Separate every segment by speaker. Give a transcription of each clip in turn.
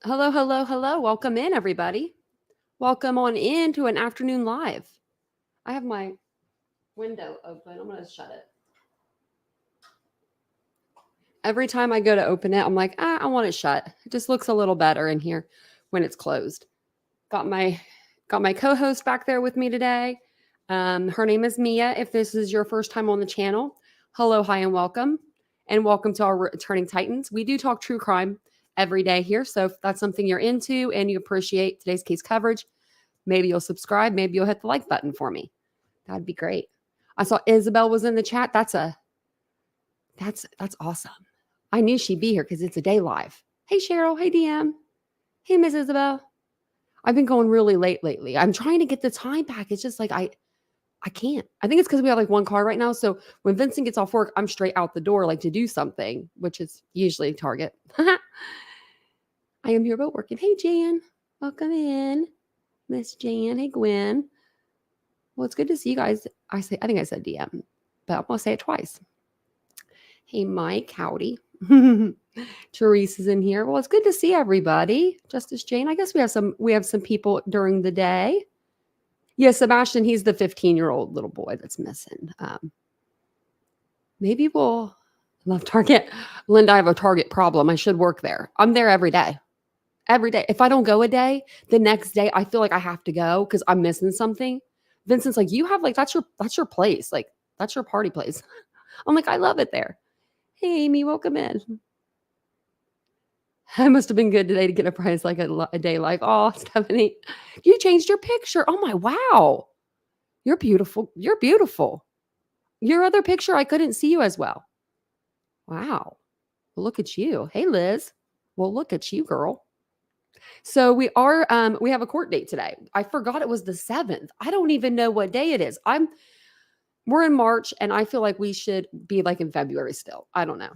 Speaker 1: Hello, hello, hello. Welcome in, everybody. Welcome on in to an afternoon live. I have my window open. I'm going to shut it. Every time I go to open it, I'm like, I want it shut. It just looks a little better in here when it's closed. Got my co-host back there with me today. Her name is Mia. If this is your first time on the channel, hello, hi, and welcome. And welcome to our Returning Titans. We do talk true crime every day here. So if that's something you're into and you appreciate today's case coverage, maybe you'll subscribe. Maybe you'll hit the like button for me. That'd be great. I saw Isabel was in the chat. That's awesome. I knew she'd be here because it's a day live. Hey, Cheryl. Hey, DM. Hey, Miss Isabel. I've been going really late lately. I'm trying to get the time back. It's just like I can't. I think it's because we have like one car right now. So when Vincent gets off work, I'm straight out the door like to do something, which is usually Target. I am here but working. Hey, Jan. Welcome in. Miss Jan. Hey, Gwen. Well, it's good to see you guys. I think I said DM, but I'm going to say it twice. Hey, Mike. Howdy. Therese is in here. Well, it's good to see everybody. Justice Jane. I guess we have some people during the day. Yeah, Sebastian, he's the 15-year-old little boy that's missing. Maybe we'll love Target. Linda, I have a Target problem. I should work there. I'm there every day. Every day. If I don't go a day, the next day I feel like I have to go because I'm missing something. Vincent's like, you have like, that's your place. Like, that's your party place. I'm like, I love it there. Hey, Amy, welcome in. I must have been good today to get a prize like a day life. Oh, Stephanie, you changed your picture. Oh my, wow. You're beautiful. You're beautiful. Your other picture, I couldn't see you as well. Wow. Well, look at you. Hey, Liz. Well, look at you, girl. So we have a court date today. I forgot it was the 7th. I don't even know what day it is. We're in March and I feel like we should be like in February still. I don't know.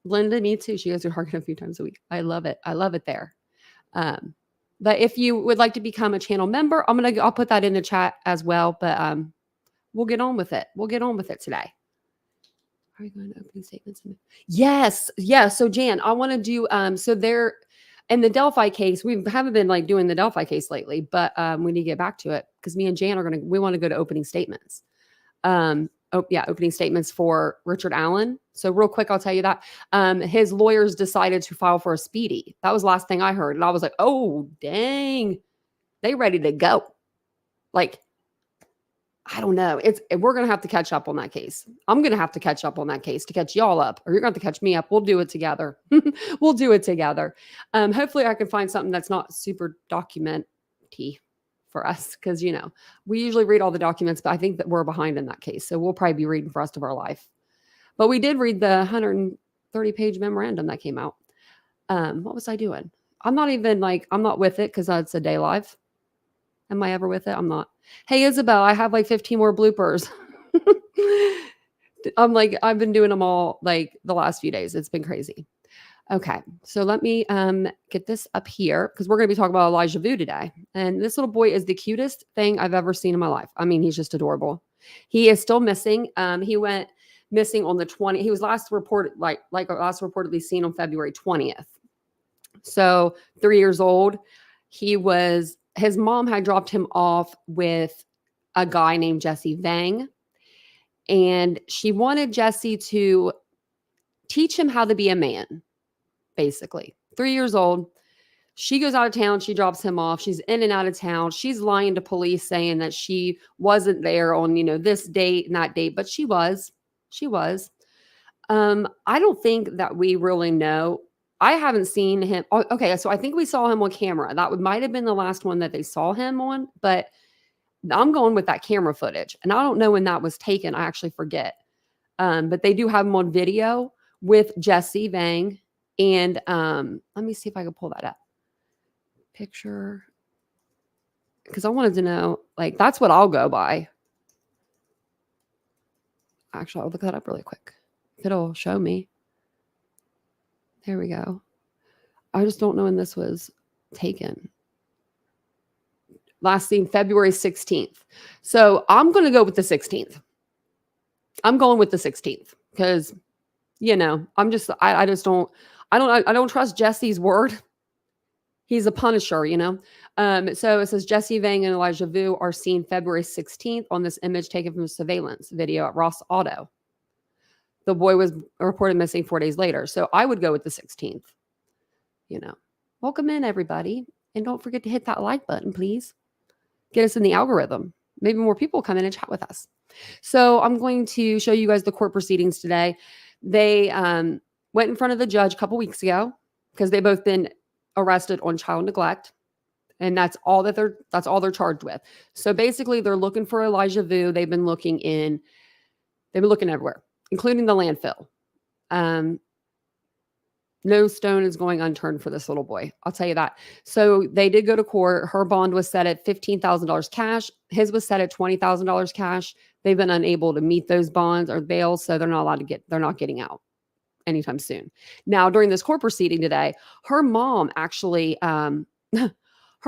Speaker 1: Linda, me too. She goes to Target a few times a week. I love it. I love it there. But if you would like to become a channel member, I'll put that in the chat as well. But we'll get on with it. We'll get on with it today. Are we going to opening statements? Yes. Yeah. So Jan, I want to do so there in the Delphi case, we haven't been like doing the Delphi case lately, but we need to get back to it because me and Jan we want to go to opening statements. Opening statements for Richard Allen. So real quick, I'll tell you that his lawyers decided to file for a speedy. That was the last thing I heard. And I was like, oh, dang, they ready to go. Like, I don't know. We're going to have to catch up on that case. I'm going to have to catch up on that case to catch y'all up, or you're going to have to catch me up. We'll do it together. We'll do it together. Hopefully I can find something that's not super document-y for us. Cause we usually read all the documents, but I think that we're behind in that case. So we'll probably be reading for the rest of our life, but we did read the 130-page memorandum that came out. What was I doing? I'm not with it. Cause it's a day live. Am I ever with it? I'm not. Hey, Isabel, I have like 15 more bloopers. I've been doing them all like the last few days. It's been crazy. Okay, so let me get this up here because we're going to be talking about Elijah Vu today. And this little boy is the cutest thing I've ever seen in my life. I mean, he's just adorable. He is still missing. He went missing on the 20th. He was last reportedly seen on February 20th. So 3 years old. His mom had dropped him off with a guy named Jesse Vang. And she wanted Jesse to teach him how to be a man. Basically 3 years old. She goes out of town. She drops him off. She's in and out of town. She's lying to police saying that she wasn't there on, this date and that date, but she was. I don't think that we really know. I haven't seen him. Okay. So I think we saw him on camera. That might have been the last one that they saw him on, but I'm going with that camera footage. And I don't know when that was taken. I actually forget. But they do have him on video with Jesse Vang. And let me see if I can pull that up. Picture. Because I wanted to know, like, that's what I'll go by. Actually, I'll look that up really quick. If it'll show me. There we go. I just don't know when this was taken. Last seen February 16th. So I'm going to go with the 16th. I'm going with the 16th because, I don't trust Jesse's word. He's a punisher, you know? So it says Jesse Vang and Elijah Vu are seen February 16th on this image taken from surveillance video at Ross Auto. The boy was reported missing 4 days later. So I would go with the 16th. You know, welcome in, everybody. And don't forget to hit that like button, please. Get us in the algorithm. Maybe more people come in and chat with us. So I'm going to show you guys the court proceedings today. They went in front of the judge a couple weeks ago because they've both been arrested on child neglect. And that's all they're charged with. So basically they're looking for Elijah Vu. They've been looking everywhere, including the landfill. No stone is going unturned for this little boy. I'll tell you that. So they did go to court. Her bond was set at $15,000 cash. His was set at $20,000 cash. They've been unable to meet those bonds or bails, so they're not getting out anytime soon. Now, during this court proceeding today, her mom actually, her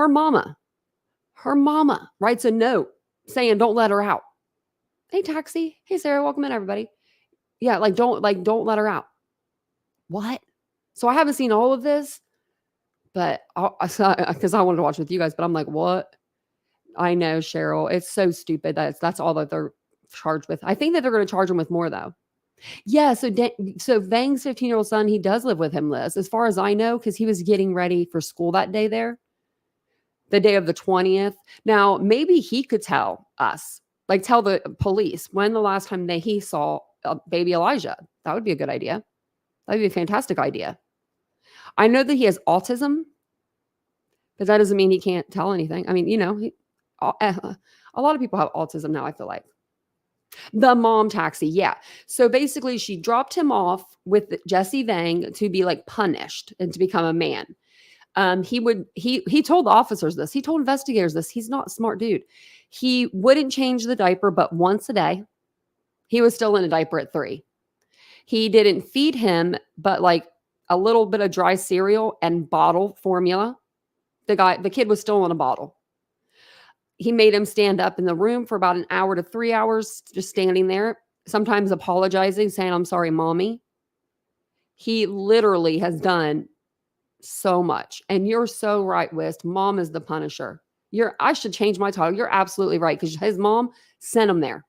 Speaker 1: mama writes a note saying, "Don't let her out." Hey, taxi. Hey, Sarah. Welcome in, everybody. Yeah, don't let her out. What? So I haven't seen all of this, but because I wanted to watch with you guys, but I'm like, what? I know, Cheryl. It's so stupid. That's all that they're charged with. I think that they're going to charge him with more, though. Yeah. So Vang's 15-year-old son, he does live with him, Liz, as far as I know, because he was getting ready for school that day there, the day of the 20th. Now, maybe he could tell us, tell the police when the last time that he saw baby Elijah. That would be a good idea. That'd be a fantastic idea. I know that he has autism, but that doesn't mean he can't tell anything. I mean, a lot of people have autism now, I feel like. The mom taxi, yeah. So basically, she dropped him off with Jesse Vang to be punished and to become a man. He told the officers this. He told investigators this. He's not a smart dude. He wouldn't change the diaper, but once a day. He was still in a diaper at 3. He didn't feed him, but a little bit of dry cereal and bottle formula. The kid was still in a bottle. He made him stand up in the room for about an hour to 3 hours, just standing there, sometimes apologizing, saying, "I'm sorry, mommy." He literally has done so much. And you're so right, Wist. Mom is the punisher. I should change my title. You're absolutely right, because his mom sent him there.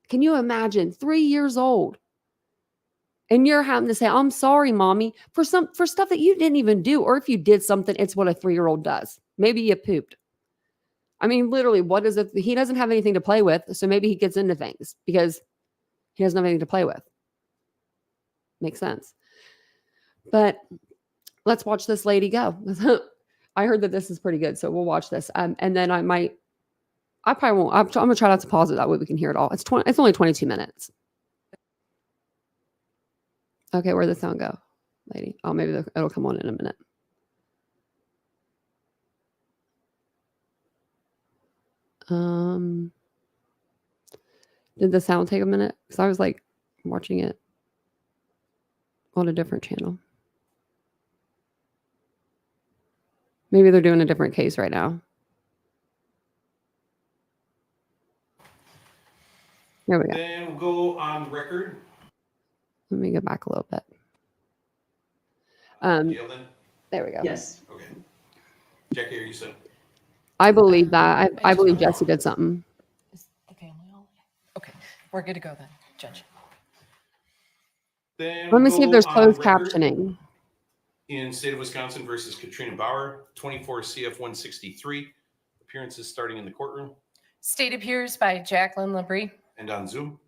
Speaker 1: Can you imagine? 3 years old. And you're having to say, "I'm sorry, mommy," for stuff that you didn't even do. Or if you did something, it's what a 3-year-old does. Maybe you pooped. I mean, literally, what is it? He doesn't have anything to play with. So maybe he gets into things because he doesn't have anything to play with. Makes sense. But let's watch this lady go. I heard that this is pretty good. So we'll watch this. And then I probably won't. I'm going to try not to pause it. That way we can hear it all. It's only 22 minutes. Okay, where'd the sound go, lady? Oh, maybe it'll come on in a minute. Did the sound take a minute? Because I was watching it on a different channel. Maybe they're doing a different case right now. There we go.
Speaker 2: Then we'll go on record.
Speaker 1: Let me go back a little bit. There we go.
Speaker 2: Yes. Okay. Jackie, are you set?
Speaker 1: I believe that. I believe Jesse did something.
Speaker 3: Is the family all? Okay, we're good to go then, Judge.
Speaker 2: Then
Speaker 1: Let me see if there's closed captioning.
Speaker 2: In State of Wisconsin versus Katrina Baur, 24 CF 163. Appearances starting in the courtroom.
Speaker 3: State appears by Jacqueline Labrie.
Speaker 2: And on Zoom.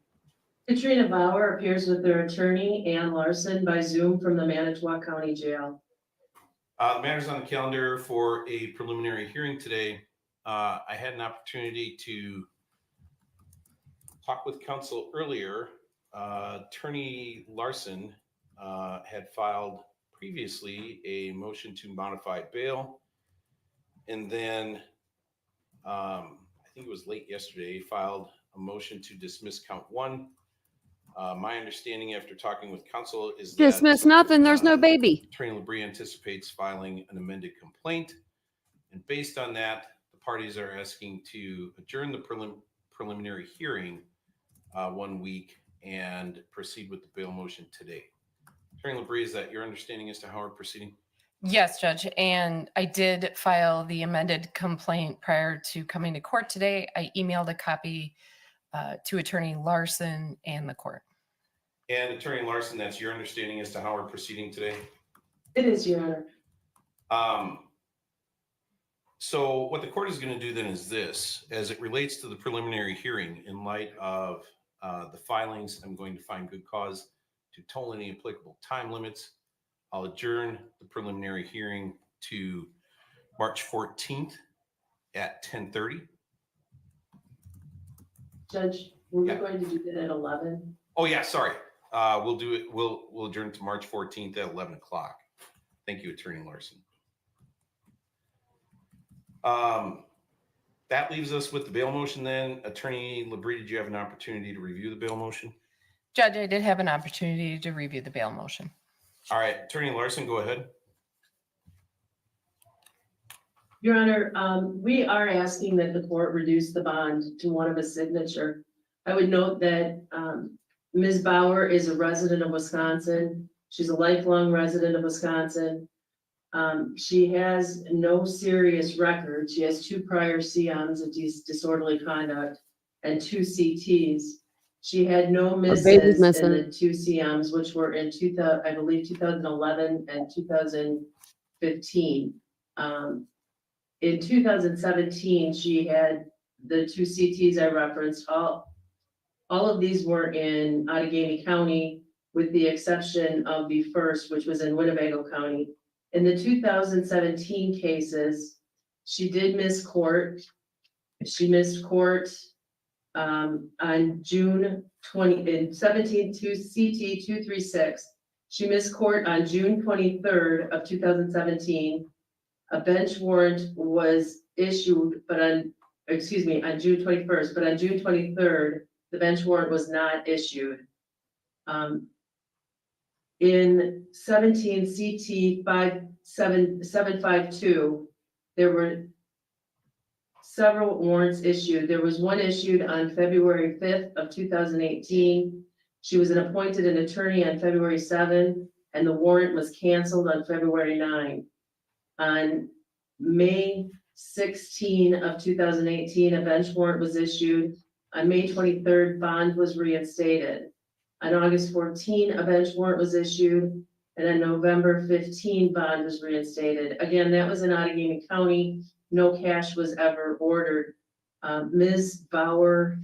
Speaker 4: Katrina Baur appears with their attorney, Ann Larson, by Zoom from the Manitowoc County Jail.
Speaker 2: The matter's on the calendar for a preliminary hearing today. I had an opportunity to talk with counsel earlier. Attorney Larson had filed previously a motion to modify bail. And then I think it was late yesterday, filed a motion to dismiss count 1. My understanding after talking with counsel is that
Speaker 1: dismiss nothing. There's no baby.
Speaker 2: Attorney Labrie anticipates filing an amended complaint. And based on that, the parties are asking to adjourn the preliminary hearing 1 week and proceed with the bail motion today. Attorney Labrie, is that your understanding as to how we're proceeding?
Speaker 3: Yes, Judge, and I did file the amended complaint prior to coming to court today. I emailed a copy to Attorney Larson and the court.
Speaker 2: And Attorney Larson, that's your understanding as to how we're proceeding today?
Speaker 4: It is, Your Honor.
Speaker 2: So what the court is going to do then is this, as it relates to the preliminary hearing, in light of the filings, I'm going to find good cause to toll any applicable time limits. I'll adjourn the preliminary hearing to March 14th at 10:30.
Speaker 4: Judge, were we
Speaker 2: Yeah.
Speaker 4: going to do that at 11?
Speaker 2: Oh yeah, sorry. We'll do it. We'll adjourn to March 14th at 11 o'clock. Thank you, Attorney Larson. That leaves us with the bail motion then. Attorney Labrie, did you have an opportunity to review the bail motion?
Speaker 3: Judge, I did have an opportunity to review the bail motion.
Speaker 2: All right, Attorney Larson, go ahead.
Speaker 4: Your Honor, we are asking that the court reduce the bond to one of a signature. I would note that Ms. Baur is a resident of Wisconsin. She's a lifelong resident of Wisconsin. She has no serious record. She has 2 prior CMs of disorderly conduct and 2 CTs. She had no
Speaker 1: baby's
Speaker 4: misses in
Speaker 1: missing.
Speaker 4: the 2 CMs, which were in 2011 and 2015. In 2017, she had the 2 CTs I referenced. All of these were in Outagamie County, with the exception of the first, which was in Winnebago County. In the 2017 cases, she did miss court. She missed court on June 20, in 17 to CT 236. She missed court on June 23rd of 2017. A bench warrant was issued, but on June 21st, but on June 23rd, the bench warrant was not issued. In 17 CT 752, there were several warrants issued. There was one issued on February 5th of 2018. She was appointed an attorney on February 7, and the warrant was canceled on February 9. On May 16 of 2018, a bench warrant was issued. On May 23rd, bond was reinstated. On August 14, a bench warrant was issued, and on November 15, bond was reinstated. Again, that was in Outagamie County. No cash was ever ordered. Ms. Baur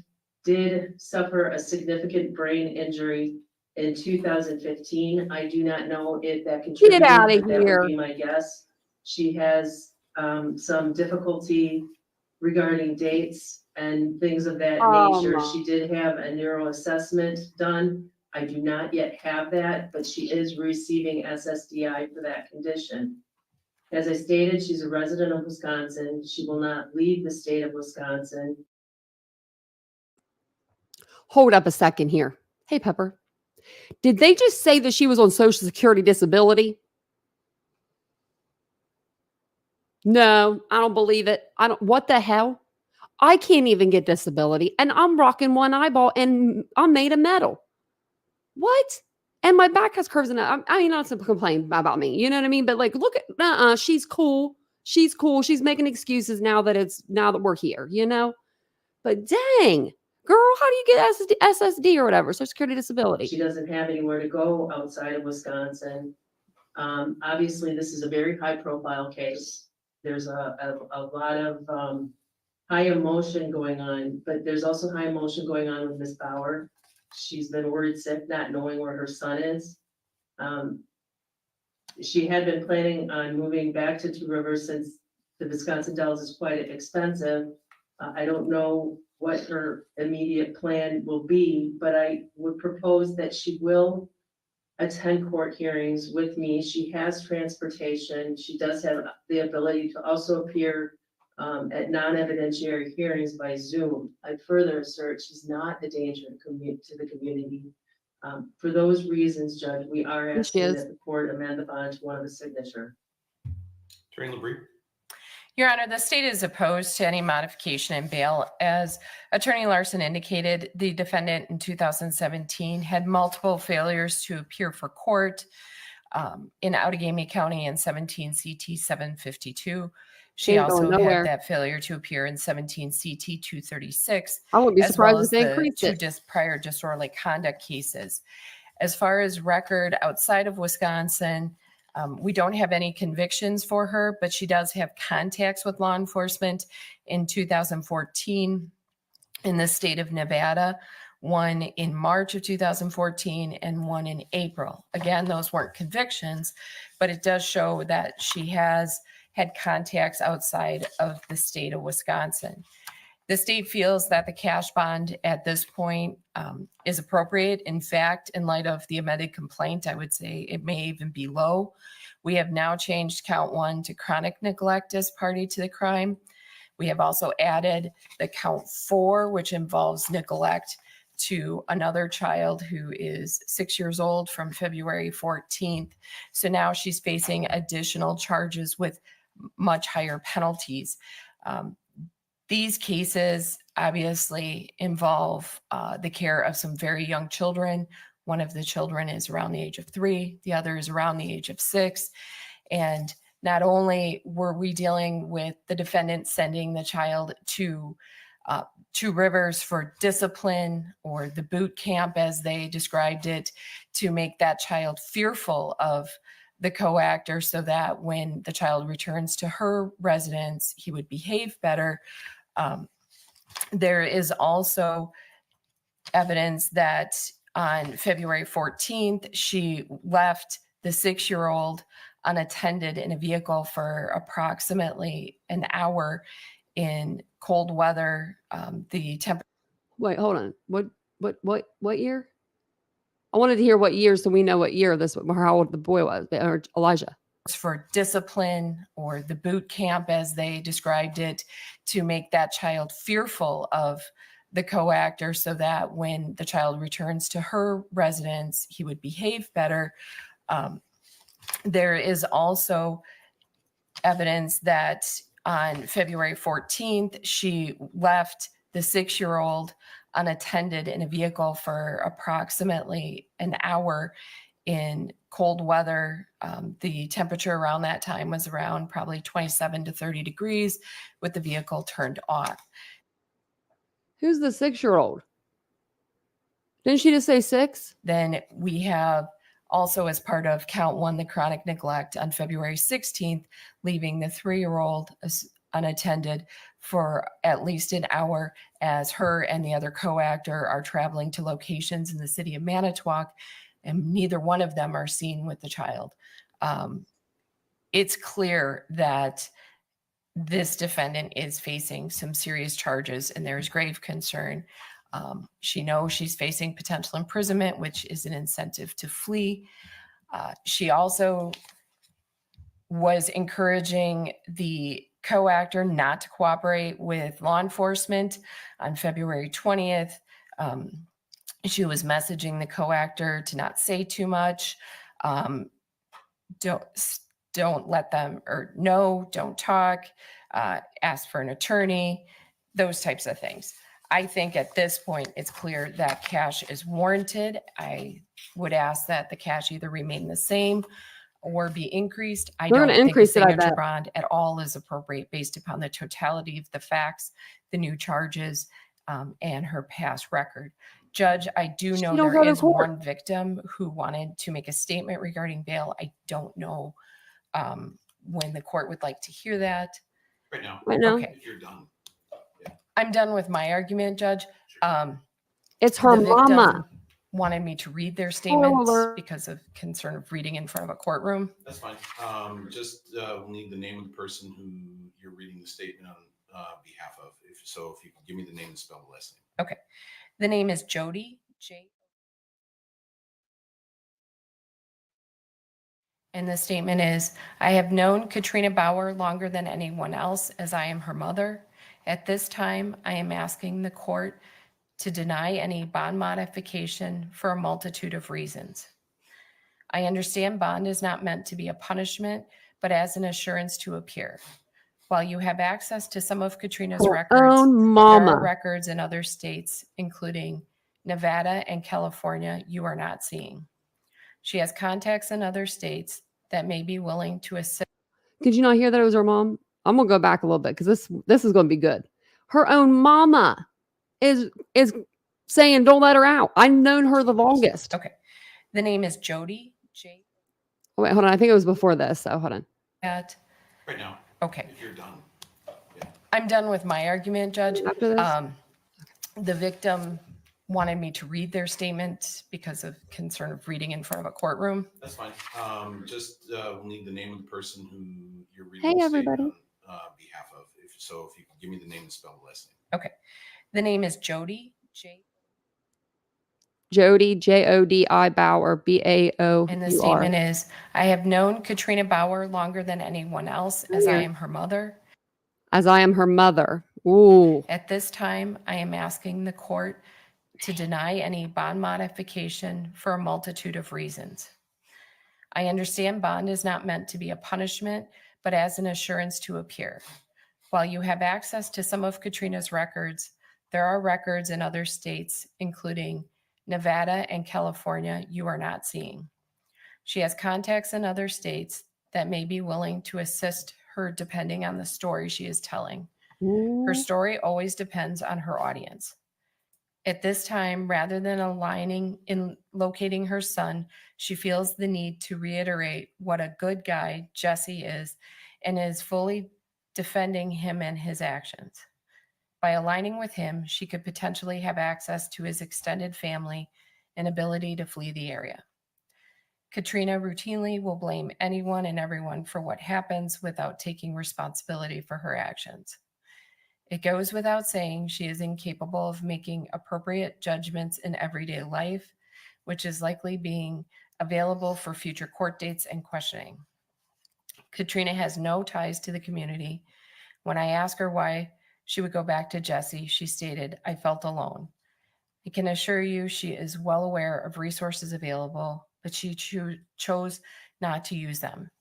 Speaker 4: did suffer a significant brain injury in 2015. I do not know if that contributed,
Speaker 1: Get outta
Speaker 4: but that
Speaker 1: here.
Speaker 4: would be my guess. She has some difficulty regarding dates and things of that
Speaker 1: Oh,
Speaker 4: nature.
Speaker 1: my.
Speaker 4: She did have a neuro assessment done. I do not yet have that, but she is receiving SSDI for that condition. As I stated, she's a resident of Wisconsin. She will not leave the state of Wisconsin.
Speaker 1: Hold up a second here. Hey, Pepper. Did they just say that she was on Social Security disability? No, I don't believe it. What the hell? I can't even get disability, and I'm rocking one eyeball, and I'm made of metal. What? And my back has curves, and I mean, not to complain about me, you know what I mean? But like, look at, she's cool. She's cool. She's making excuses now that we're here, you know? But dang, girl, how do you get SSD or whatever, Social Security disability?
Speaker 4: She doesn't have anywhere to go outside of Wisconsin. Obviously, this is a very high profile case. There's a lot of high emotion going on, but there's also high emotion going on with Ms. Baur. She's been worried sick, not knowing where her son is. She had been planning on moving back to Two Rivers since the Wisconsin Dells is quite expensive. I don't know what her immediate plan will be, but I would propose that she will attend court hearings with me. She has transportation. She does have the ability to also appear at non-evidentiary hearings by Zoom. I further assert she's not a danger to the community. For those reasons, Judge, we are
Speaker 1: Yes, she
Speaker 4: asking
Speaker 1: is.
Speaker 4: that the court amend the bond to one of the signature.
Speaker 2: Attorney Labrie.
Speaker 3: Your Honor, the state is opposed to any modification in bail. As Attorney Larson indicated, the defendant in 2017 had multiple failures to appear for court. in Outagamie County and 17 CT 752. She
Speaker 1: Ain't going
Speaker 3: also
Speaker 1: nowhere.
Speaker 3: had that failure to appear in 17 CT 236,
Speaker 1: I wouldn't be
Speaker 3: as well
Speaker 1: surprised if
Speaker 3: as
Speaker 1: they
Speaker 3: the
Speaker 1: increased
Speaker 3: two
Speaker 1: it.
Speaker 3: prior disorderly conduct cases. As far as record outside of Wisconsin, we don't have any convictions for her, but she does have contacts with law enforcement in 2014 in the state of Nevada, one in March of 2014 and one in April. Again, those weren't convictions, but it does show that she has had contacts outside of the state of Wisconsin. The state feels that the cash bond at this point is appropriate. In fact, in light of the amended complaint, I would say it may even be low. We have now changed count 1 to chronic neglect as party to the crime. We have also added the count 4, which involves neglect to another child who is 6 years old from February 14th. So now she's facing additional charges with much higher penalties. These cases obviously involve the care of some very young children. One of the children is around the age of 3, the other is around the age of 6. And not only were we dealing with the defendant sending the child to Two Rivers for discipline, or the boot camp as they described it, to make that child fearful of the co-actor so that when the child returns to her residence, he would behave better. There is also evidence that on February 14th, she left the 6-year-old unattended in a vehicle for approximately an hour in cold weather. The temperature.
Speaker 1: Wait, hold on. What year? I wanted to hear what year so we know what year this, how old the boy was, or Elijah.
Speaker 3: For discipline, or the boot camp as they described it, to make that child fearful of the co-actor so that when the child returns to her residence, he would behave better. There is also evidence that on February 14th, she left the 6-year-old unattended in a vehicle for approximately an hour in cold weather. The temperature around that time was around probably 27 to 30 degrees with the vehicle turned off.
Speaker 1: Who's the 6-year-old? Didn't she just say 6?
Speaker 3: Then we have also, as part of count 1, the chronic neglect on February 16th, leaving the 3-year-old unattended for at least an hour as her and the other co-actor are traveling to locations in the city of Manitowoc, and neither one of them are seen with the child. It's clear that this defendant is facing some serious charges, and there is grave concern. She knows she's facing potential imprisonment, which is an incentive to flee. She also was encouraging the co-actor not to cooperate with law enforcement. On February 20th, she was messaging the co-actor to not say too much. Don't let them, or no, don't talk, ask for an attorney, those types of things. I think at this point, it's clear that cash is warranted. I would ask that the cash either remain the same or be increased. I
Speaker 1: We're
Speaker 3: don't
Speaker 1: gonna
Speaker 3: think a
Speaker 1: increase it, I
Speaker 3: signature
Speaker 1: bet.
Speaker 3: bond at all is appropriate based upon the totality of the facts, the new charges, and her past record. Judge, I do
Speaker 1: She
Speaker 3: know
Speaker 1: don't
Speaker 3: there
Speaker 1: go to
Speaker 3: is
Speaker 1: court.
Speaker 3: one victim who wanted to make a statement regarding bail. I don't know when the court would like to hear that.
Speaker 2: Right now.
Speaker 1: Right now,
Speaker 3: Okay.
Speaker 2: If you're done.
Speaker 3: I'm done with my argument, Judge.
Speaker 1: it's her
Speaker 3: The victim
Speaker 1: mama.
Speaker 3: wanted me to read their statement
Speaker 1: alert.
Speaker 3: because of concern of reading in front of a courtroom.
Speaker 2: That's fine. Just we'll need the name of the person who you're reading the statement on behalf of. If you could give me the name and spell the last name.
Speaker 3: Okay. The name is Jody, and the statement is, I have known Katrina Baur longer than anyone else, as I am her mother. At this time, I am asking the court to deny any bond modification for a multitude of reasons. I understand bond is not meant to be a punishment, but as an assurance to appear. While you have access to some of Katrina's
Speaker 1: Her
Speaker 3: records,
Speaker 1: own
Speaker 3: there
Speaker 1: mama.
Speaker 3: are records in other states, including Nevada and California, you are not seeing. She has contacts in other states that may be willing to assist.
Speaker 1: Did you not hear that it was her mom? I'm gonna go back a little bit because this is gonna be good. Her own mama is saying don't let her out. I've known her the longest.
Speaker 3: Okay. The name is Jody.
Speaker 1: Oh, wait, hold on. I think it was before this. So hold on.
Speaker 3: At
Speaker 2: Right now,
Speaker 3: okay.
Speaker 2: if you're done.
Speaker 3: I'm done with my argument, Judge.
Speaker 1: After this?
Speaker 3: The victim wanted me to read their statement because of concern of reading in front of a courtroom.
Speaker 2: That's fine. Just we'll need the name of the person who you're reading
Speaker 1: Hey,
Speaker 2: the
Speaker 1: everybody.
Speaker 2: statement on behalf of. If you can give me the name and spell the last name.
Speaker 3: Okay. The name is Jody.
Speaker 1: Jody, Jodi Baur, Baur.
Speaker 3: And the statement is, I have known Katrina Baur longer than anyone else, as I am her mother.
Speaker 1: As I am her mother. Ooh.
Speaker 3: At this time, I am asking the court to deny any bond modification for a multitude of reasons. I understand bond is not meant to be a punishment, but as an assurance to appear. While you have access to some of Katrina's records, there are records in other states, including Nevada and California, you are not seeing. She has contacts in other states that may be willing to assist her depending on the story she is telling. Her story always depends on her audience. At this time, rather than aligning in locating her son, she feels the need to reiterate what a good guy Jesse is and is fully defending him and his actions. By aligning with him, she could potentially have access to his extended family and ability to flee the area. Katrina routinely will blame anyone and everyone for what happens without taking responsibility for her actions. It goes without saying she is incapable of making appropriate judgments in everyday life, which is likely being available for future court dates and questioning. Katrina has no ties to the community. When I ask her why she would go back to Jesse, she stated, I felt alone. I can assure you she is well aware of resources available, but she chose not to use them.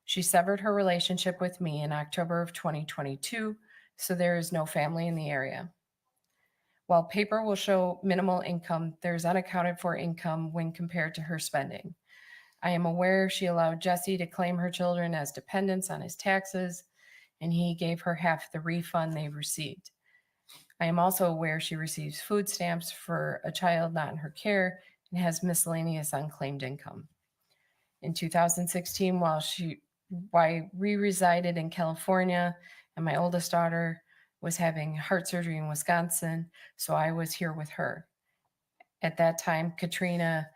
Speaker 3: She severed her relationship with me in October of 2022, so there is no family in the area. While paper will show minimal income, there is unaccounted for income when compared to her spending. I am aware she allowed Jesse to claim her children as dependents on his taxes, and he gave her half the refund they received. I am also aware she receives food stamps for a child not in her care and has miscellaneous unclaimed income. In 2016, while we resided in California and my oldest daughter was having heart surgery in Wisconsin, so I was here with her. At that time, Katrina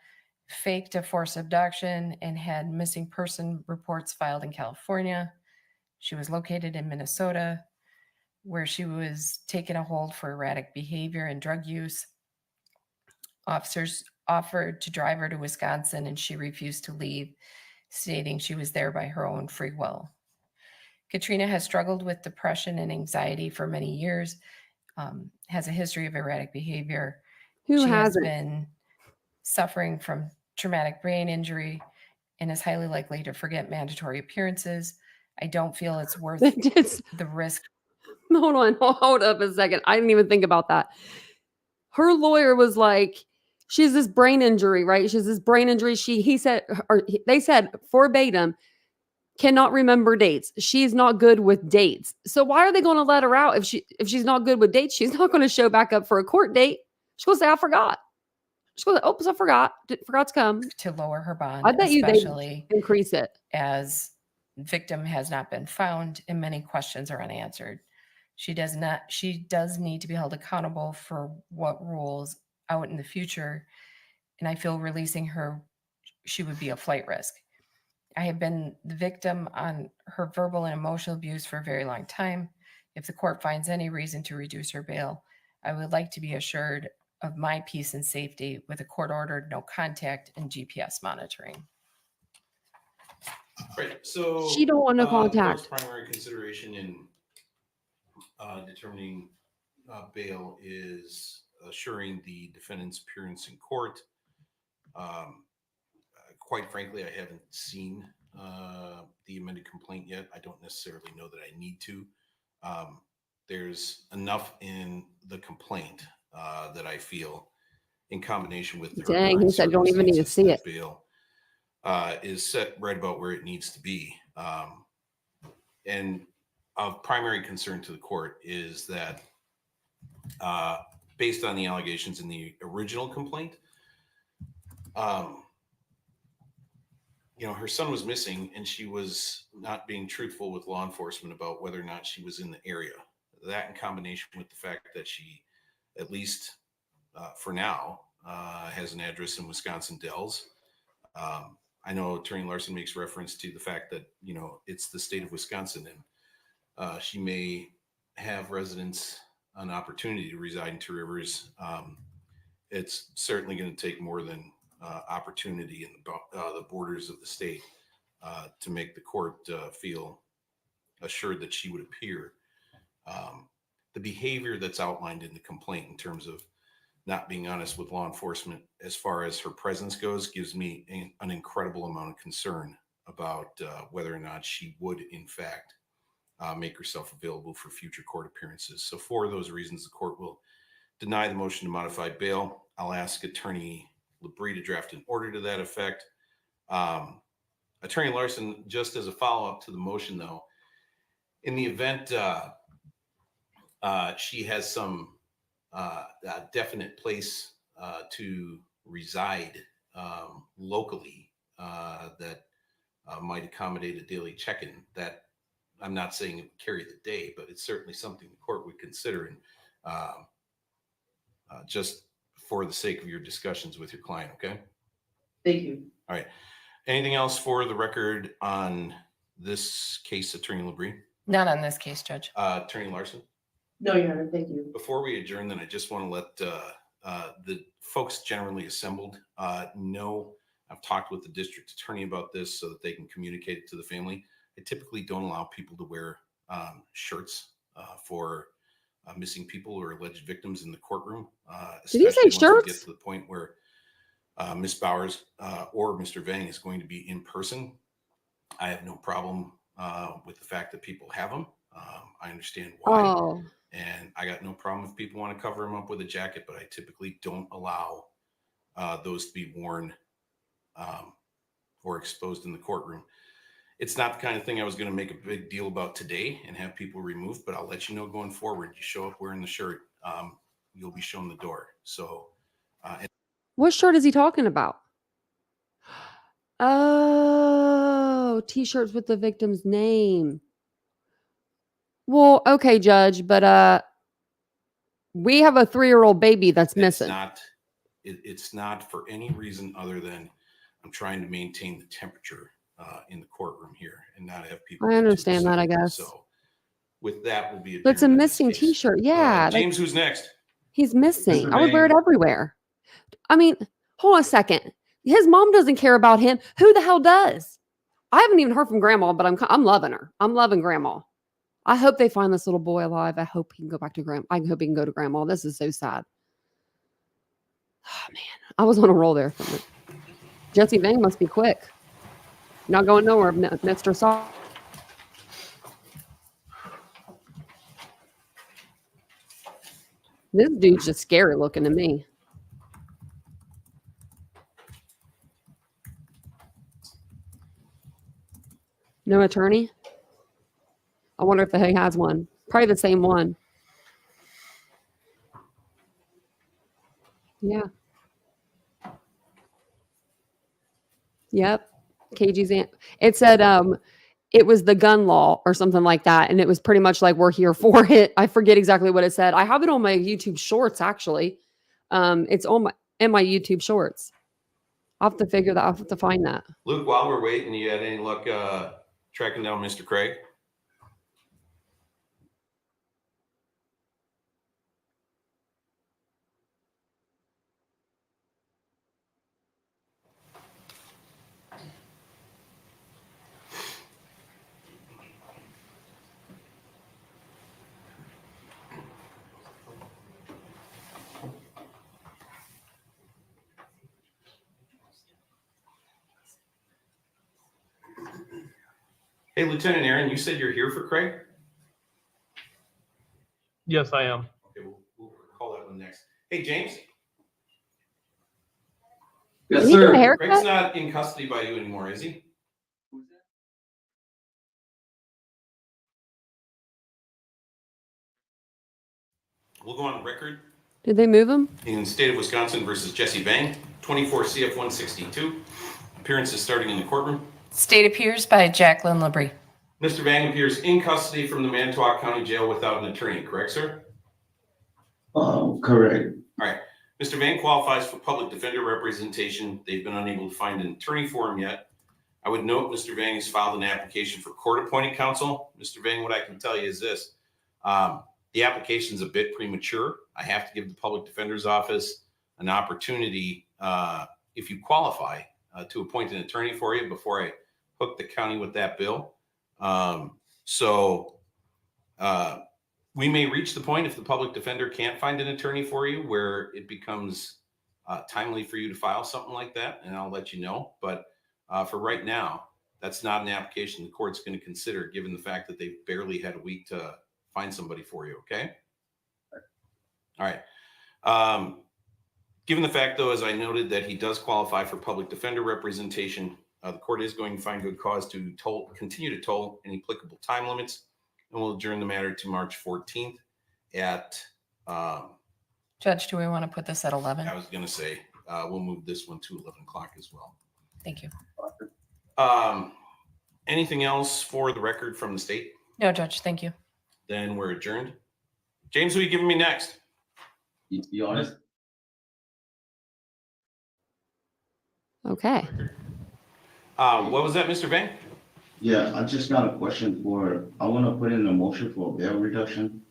Speaker 3: faked a forced abduction and had missing person reports filed in California. She was located in Minnesota, where she was taken a hold for erratic behavior and drug use. Officers offered to drive her to Wisconsin, and she refused to leave, stating she was there by her own free will. Katrina has struggled with depression and anxiety for many years, has a history of erratic behavior.
Speaker 1: Who
Speaker 3: She has
Speaker 1: hasn't?
Speaker 3: been suffering from traumatic brain injury and is highly likely to forget mandatory appearances. I don't feel it's worth the risk.
Speaker 1: Hold up a second. I didn't even think about that. Her lawyer was like, she has this brain injury, right? She has this brain injury. They said verbatim, cannot remember dates. She's not good with dates. So why are they going to let her out if she's not good with dates? She's not going to show back up for a court date. She's going to say, I forgot. She's going to, oops, I forgot. Forgot to come.
Speaker 3: To lower her bond,
Speaker 1: I bet
Speaker 3: especially
Speaker 1: they increase it.
Speaker 3: As victim has not been found and many questions are unanswered. She does need to be held accountable for what rules out in the future. And I feel releasing her, she would be a flight risk. I have been the victim on her verbal and emotional abuse for a very long time. If the court finds any reason to reduce her bail, I would like to be assured of my peace and safety with a court-ordered no contact and GPS monitoring.
Speaker 2: Right. So
Speaker 1: She don't want no contact.
Speaker 2: Court's primary consideration in determining bail is assuring the defendant's appearance in court. Quite frankly, I haven't seen the amended complaint yet. I don't necessarily know that I need to. There's enough in the complaint that I feel, in combination with her
Speaker 1: Dang,
Speaker 2: current
Speaker 1: he said, don't even need to
Speaker 2: circumstances,
Speaker 1: see
Speaker 2: that
Speaker 1: it.
Speaker 2: bail is set right about where it needs to be. And of primary concern to the court is that based on the allegations in the original complaint, her son was missing and she was not being truthful with law enforcement about whether or not she was in the area. That in combination with the fact that she, at least for now, has an address in Wisconsin Dells. I know Attorney Larson makes reference to the fact that, it's the state of Wisconsin and she may have residents an opportunity to reside in Two Rivers. It's certainly going to take more than opportunity in the borders of the state to make the court feel assured that she would appear. The behavior that's outlined in the complaint in terms of not being honest with law enforcement as far as her presence goes gives me an incredible amount of concern about whether or not she would in fact make herself available for future court appearances. So for those reasons, the court will deny the motion to modify bail. I'll ask Attorney Labrie to draft an order to that effect. Attorney Larson, just as a follow-up to the motion though, in the event she has some definite place to reside locally that might accommodate a daily check-in, that I'm not saying it would carry the day, but it's certainly something the court would consider. And just for the sake of your discussions with your client, okay?
Speaker 4: Thank you.
Speaker 2: All right. Anything else for the record on this case, Attorney Labrie?
Speaker 3: Not on this case, Judge.
Speaker 2: Attorney Larson?
Speaker 4: No, Your Honor, thank you.
Speaker 2: Before we adjourn, then I just want to let the folks generally assembled know I've talked with the district attorney about this so that they can communicate it to the family. I typically don't allow people to wear shirts for missing people or alleged victims in the courtroom.
Speaker 1: Did you say
Speaker 2: especially once we get
Speaker 1: shirts?
Speaker 2: to the point where Ms. Bowers or Mr. Vang is going to be in person. I have no problem with the fact that people have them. I understand why.
Speaker 1: Oh,
Speaker 2: And I got no problem if people want to cover them up with a jacket, but I typically don't allow those to be worn or exposed in the courtroom. It's not the kind of thing I was going to make a big deal about today and have people removed, but I'll let you know going forward. You show up wearing the shirt, you'll be shown the door. So,
Speaker 1: what shirt is he talking about? Oh, t-shirts with the victim's name. Well, okay, Judge, but we have a 3-year-old baby that's missing.
Speaker 2: It's not for any reason other than I'm trying to maintain the temperature in the courtroom here and not have people.
Speaker 1: I understand that, I
Speaker 2: excited.
Speaker 1: guess.
Speaker 2: So with that will be.
Speaker 1: But it's a
Speaker 2: adjourned in this
Speaker 1: missing
Speaker 2: case.
Speaker 1: t-shirt. Yeah.
Speaker 2: James, who's next?
Speaker 1: He's missing.
Speaker 2: Mr.
Speaker 1: I would wear it
Speaker 2: Vang.
Speaker 1: everywhere. I mean, hold on a second. His mom doesn't care about him. Who the hell does? I haven't even heard from Grandma, but I'm loving her. I'm loving Grandma. I hope they find this little boy alive. I hope he can go back to Grandma. I hope he can go to Grandma. This is so sad. Oh, man. I was on a roll there for a minute. Jesse Vang must be quick. Not going nowhere, Mr. Saw. This dude's just scary looking to me. No attorney? I wonder if he has one. Probably the same one. Yeah. Yep. KG's aunt. It said it was the gun law or something like that. And it was pretty much like we're here for it. I forget exactly what it said. I have it on my YouTube shorts, actually. It's in my YouTube shorts. I'll have to figure that. I'll have to find that.
Speaker 2: Luke, while we're waiting, you had any luck tracking down Mr. Craig? Hey, Lieutenant Aaron, you said you're here for Craig?
Speaker 5: Yes, I am.
Speaker 2: Okay, we'll call that one next. Hey, James.
Speaker 5: Yes,
Speaker 1: Did he get a
Speaker 5: sir.
Speaker 1: haircut?
Speaker 2: Craig's not in custody by you anymore, is he? We'll go on record
Speaker 1: Did they move him?
Speaker 2: in state of Wisconsin versus Jesse Vang, 24 CF 162. Appearances starting in the courtroom.
Speaker 3: State appears by Jacqueline Labrie.
Speaker 2: Mr. Vang appears in custody from the Manitowoc County Jail without an attorney, correct, sir?
Speaker 5: Correct.
Speaker 2: All right. Mr. Vang qualifies for public defender representation. They've been unable to find an attorney for him yet. I would note Mr. Vang has filed an application for court-appointed counsel. Mr. Vang, what I can tell you is this. The application is a bit premature. I have to give the public defender's office an opportunity, if you qualify, to appoint an attorney for you before I hook the county with that bill. We may reach the point, if the public defender can't find an attorney for you, where it becomes timely for you to file something like that, and I'll let you know. But for right now, that's not an application the court's going to consider, given the fact that they've barely had a week to find somebody for you. Okay. All right. Given the fact, though, as I noted, that he does qualify for public defender representation, the court is going to find good cause to continue to toll any applicable time limits, and we'll adjourn the matter to March 14th at,
Speaker 3: Judge, do we want to put this at 11?
Speaker 2: I was going to say, we'll move this one to 11 o'clock as well.
Speaker 3: Thank you.
Speaker 2: Anything else for the record from the state?
Speaker 3: No, Judge, thank you.
Speaker 2: Then we're adjourned. James, who are you giving me next?
Speaker 5: You honest?
Speaker 1: Okay.
Speaker 2: What was that, Mr. Vang?
Speaker 5: Yeah, I just got a question I want to put in a motion for bail reduction.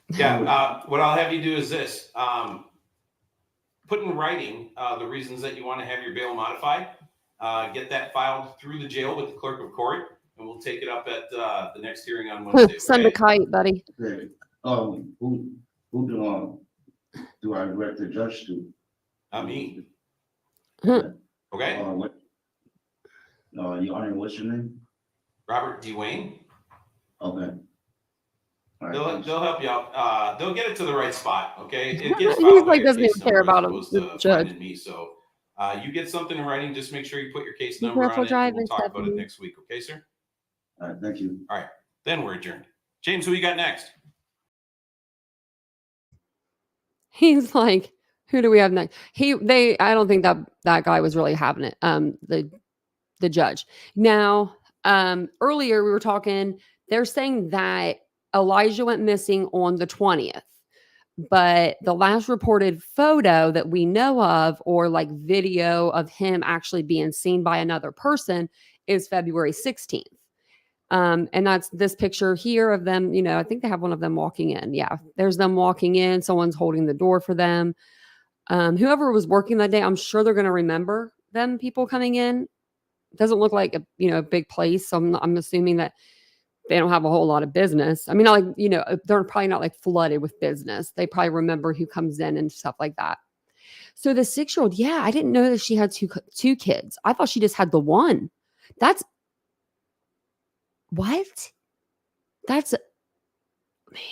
Speaker 2: Yeah, what I'll have you do is this. Put in writing the reasons that you want to have your bail modified. Get that filed through the jail with the clerk of court, and we'll take it up at the next hearing on Wednesday.
Speaker 1: Send a
Speaker 2: Okay?
Speaker 1: kite, buddy.
Speaker 5: Okay. Who do I direct the judge to?
Speaker 2: Not me.
Speaker 1: Hmm.
Speaker 2: Okay.
Speaker 5: Your Honor, what's your name?
Speaker 2: Robert D. Wayne.
Speaker 5: Okay. All right,
Speaker 2: They'll
Speaker 5: thanks.
Speaker 2: help you out. They'll get it to the right spot. Okay. It gets
Speaker 1: He's
Speaker 2: filed by
Speaker 1: like,
Speaker 2: your
Speaker 1: doesn't
Speaker 2: case
Speaker 1: even care
Speaker 2: number as
Speaker 1: about
Speaker 2: opposed
Speaker 1: the
Speaker 2: to
Speaker 1: judge.
Speaker 2: finding me. So you get something in writing. Just make sure you put your case
Speaker 1: Be
Speaker 2: number
Speaker 1: careful
Speaker 2: on it. And
Speaker 1: driving,
Speaker 2: we'll talk about it
Speaker 1: Stephanie.
Speaker 2: next week. Okay, sir.
Speaker 5: All right, thank you.
Speaker 2: Then we're adjourned. James, who you got next?
Speaker 1: He's like, who do we have next? I don't think that guy was really having it. The judge. Now, earlier we were talking, they're saying that Elijah went missing on the 20th, but the last reported photo that we know of, or like video of him actually being seen by another person, is February 16th. And that's this picture here of them. I think they have one of them walking in. Yeah, there's them walking in. Someone's holding the door for them. Whoever was working that day, I'm sure they're going to remember them people coming in. It doesn't look like a big place. So I'm assuming that they don't have a whole lot of business. I mean, not like, they're probably not like flooded with business. They probably remember who comes in and stuff like that. So the 6-year-old, yeah, I didn't know that she had two kids. I thought she just had the one. That's what? That's man.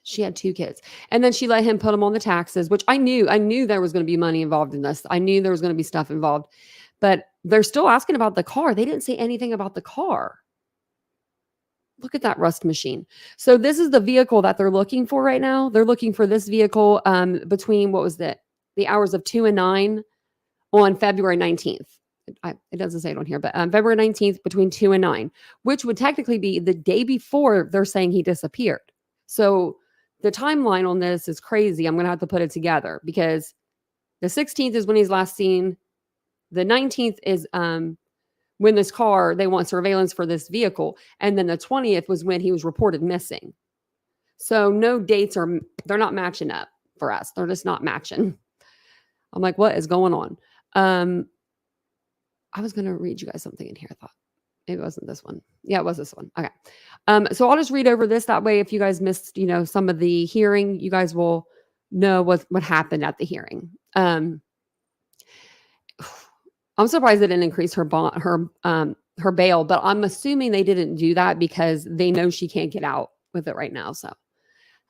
Speaker 1: She had 2 kids. And then she let him put them on the taxes, which I knew there was going to be money involved in this. I knew there was going to be stuff involved, but they're still asking about the car. They didn't say anything about the car. Look at that rust machine. So this is the vehicle that they're looking for right now. They're looking for this vehicle between, what was that? The hours of 2 and 9 on February 19th. It doesn't say it on here, but February 19th between 2 and 9, which would technically be the day before they're saying he disappeared. So the timeline on this is crazy. I'm going to have to put it together because the 16th is when he's last seen. The 19th is when this car, they want surveillance for this vehicle. And then the 20th was when he was reported missing. So no dates they're not matching up for us. They're just not matching. I'm like, what is going on? I was going to read you guys something in here. I thought it wasn't this one. Yeah, it was this one. Okay. So I'll just read over this. That way, if you guys missed, some of the hearing, you guys will know what happened at the hearing. I'm surprised they didn't increase her bond, her bail, but I'm assuming they didn't do that because they know she can't get out with it right now. So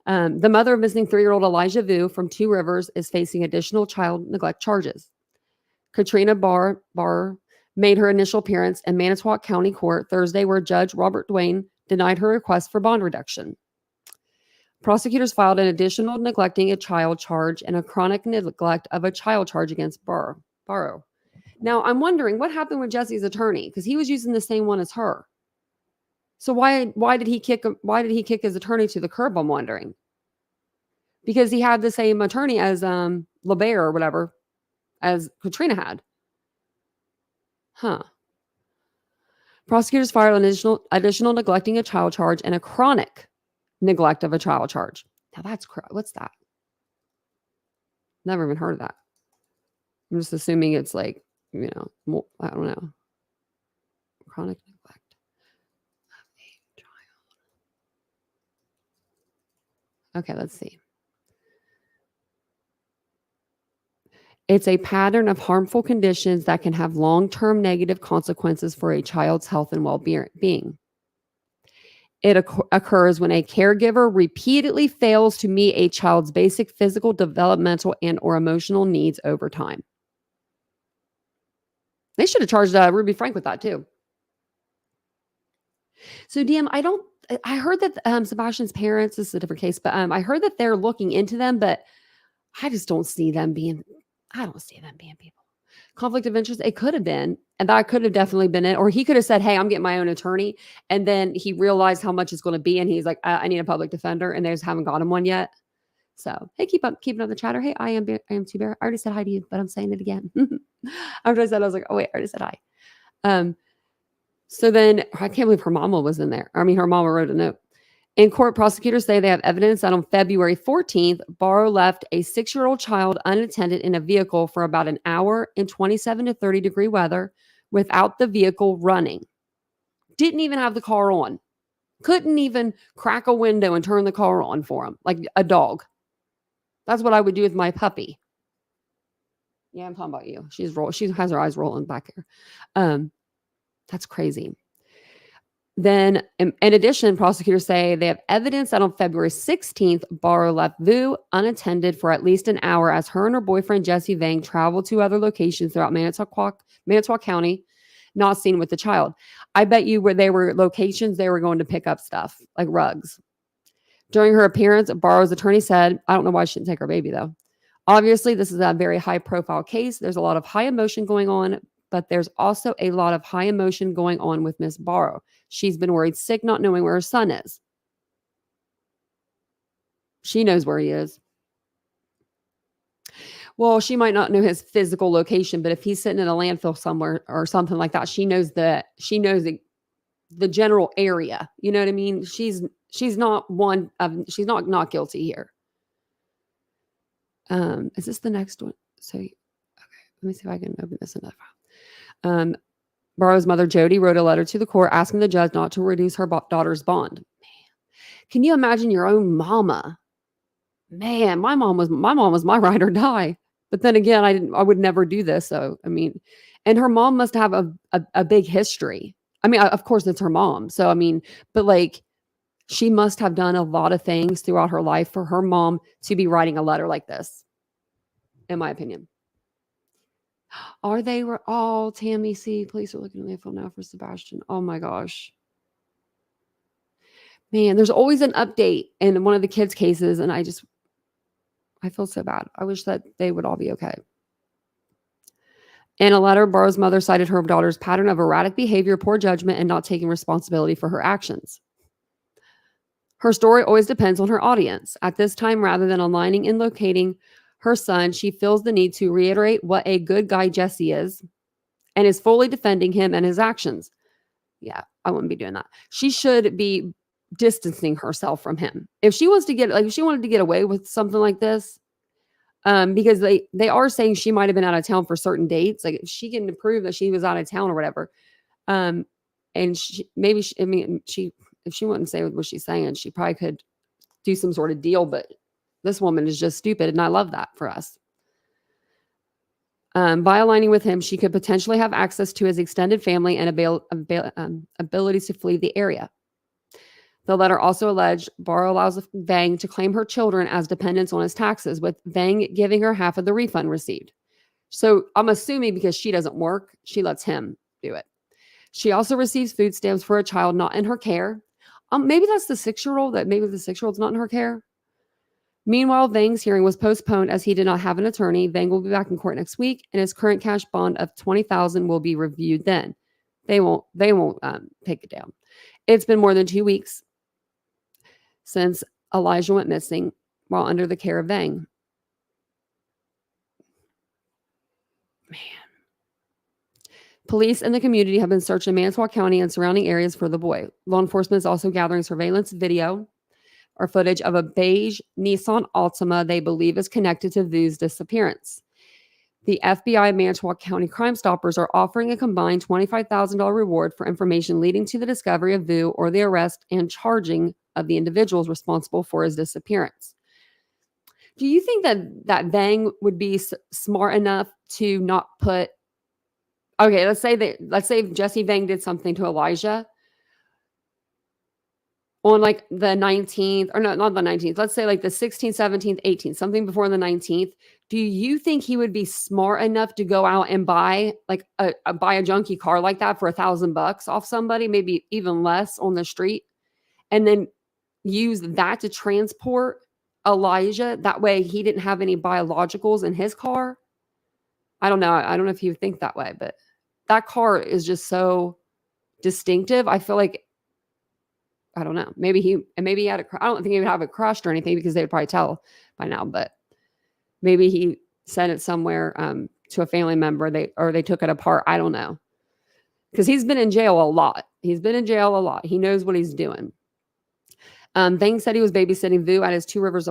Speaker 1: the mother of missing 3-year-old Elijah Vu from Two Rivers is facing additional child neglect charges. Katrina Baur made her initial appearance in Manitowoc County Court Thursday, where Judge Robert Duane denied her request for bond reduction. Prosecutors filed an additional neglecting a child charge and a chronic neglect of a child charge against Baur. Now, I'm wondering what happened with Jesse's attorney, because he was using the same one as her. So why did he kick his attorney to the curb? I'm wondering. Because he had the same attorney as LeBaer or whatever as Katrina had. Huh. Prosecutors filed an additional neglecting a child charge and a chronic neglect of a child charge. Now that's what's that? Never even heard of that. I'm just assuming it's like, I don't know. Chronic neglect of a child. Okay, let's see. It's a pattern of harmful conditions that can have long-term negative consequences for a child's health and well-being. It occurs when a caregiver repeatedly fails to meet a child's basic physical, developmental, and or emotional needs over time. They should have charged Ruby Frank with that too. So DM, I heard that Sebastian's parents, this is a different case, but I heard that they're looking into them, but I just don't see them being people. Conflict of interest, it could have been, and that could have definitely been it. Or he could have said, hey, I'm getting my own attorney. And then he realized how much it's going to be. And he's like, I need a public defender. And they just haven't got him one yet. So, hey, keep up the chatter. Hey, I am T Bear. I already said hi to you, but I'm saying it again. After I said, I was like, oh wait, I already said hi. So then I can't believe her mama was in there. I mean, her mama wrote a note. In court, prosecutors say they have evidence that on February 14th, Baur left a 6-year-old child unattended in a vehicle for about an hour in 27 to 30 degree weather without the vehicle running. Didn't even have the car on. Couldn't even crack a window and turn the car on for him, like a dog. That's what I would do with my puppy. Yeah, I'm talking about you. She has her eyes rolling back here. That's crazy. Then, in addition, prosecutors say they have evidence that on February 16th, Baur left Vu unattended for at least an hour as her and her boyfriend, Jesse Vang, traveled to other locations throughout Manitowoc County, not seen with the child. I bet you where they were locations, they were going to pick up stuff like rugs. During her appearance, Baur's attorney said, I don't know why she didn't take her baby, though. Obviously, this is a very high-profile case. There's a lot of high emotion going on, but there's also a lot of high emotion going on with Miss Baur. She's been worried sick, not knowing where her son is. She knows where he is. Well, she might not know his physical location, but if he's sitting in a landfill somewhere or something like that, she knows the general area. You know what I mean? She's not not guilty here. Is this the next one? So, okay, let me see if I can open this another file. Baur's mother, Jody, wrote a letter to the court asking the judge not to reduce her daughter's bond. Man, can you imagine your own mama? Man, my mom was my ride or die. But then again, I would never do this. So, I mean, and her mom must have a big history. I mean, of course it's her mom. So, I mean, but like she must have done a lot of things throughout her life for her mom to be writing a letter like this, in my opinion. Are they all Tammy C? Police are looking at the phone now for Sebastian. Oh my gosh. Man, there's always an update in one of the kids' cases, and I feel so bad. I wish that they would all be okay. In a letter, Baur's mother cited her daughter's pattern of erratic behavior, poor judgment, and not taking responsibility for her actions. Her story always depends on her audience. At this time, rather than aligning and locating her son, she feels the need to reiterate what a good guy Jesse is and is fully defending him and his actions. Yeah, I wouldn't be doing that. She should be distancing herself from him. If she wanted to get away with something like this, because they are saying she might have been out of town for certain dates. Like if she can prove that she was out of town or whatever. And if she wouldn't say what she's saying, she probably could do some sort of deal, but this woman is just stupid, and I love that for us. By aligning with him, she could potentially have access to his extended family and abilities to flee the area. The letter also alleged Baur allows Vang to claim her children as dependents on his taxes, with Vang giving her half of the refund received. So I'm assuming because she doesn't work, she lets him do it. She also receives food stamps for a child not in her care. Maybe that's the 6-year-old, that maybe the 6-year-old's not in her care. Meanwhile, Vang's hearing was postponed as he did not have an attorney. Vang will be back in court next week, and his current cash bond of $20,000 will be reviewed then. They won't take it down. It's been more than 2 weeks since Elijah went missing while under the care of Vang. Man. Police and the community have been searching Manitowoc County and surrounding areas for the boy. Law enforcement is also gathering surveillance video or footage of a beige Nissan Altima they believe is connected to Vu's disappearance. The FBI Manitowoc County Crime Stoppers are offering a combined $25,000 reward for information leading to the discovery of Vu or the arrest and charging of the individuals responsible for his disappearance. Do you think that Vang would be smart enough to not put... Okay, let's say Jesse Vang did something to Elijah on like the 19th, or no, not the 19th. Let's say like the 16th, 17th, 18th, something before the 19th. Do you think he would be smart enough to go out and buy like buy a junky car like that for $1,000 off somebody, maybe even less on the street, and then use that to transport Elijah? That way he didn't have any biologicals in his car. I don't know. I don't know if you think that way, but that car is just so distinctive. I feel like, I don't know. Maybe he had I don't think he would have it crushed or anything because they would probably tell by now, but maybe he sent it somewhere to a family member. They took it apart. I don't know. Because he's been in jail a lot. He knows what he's doing. Vang said he was babysitting Vu at his Two Rivers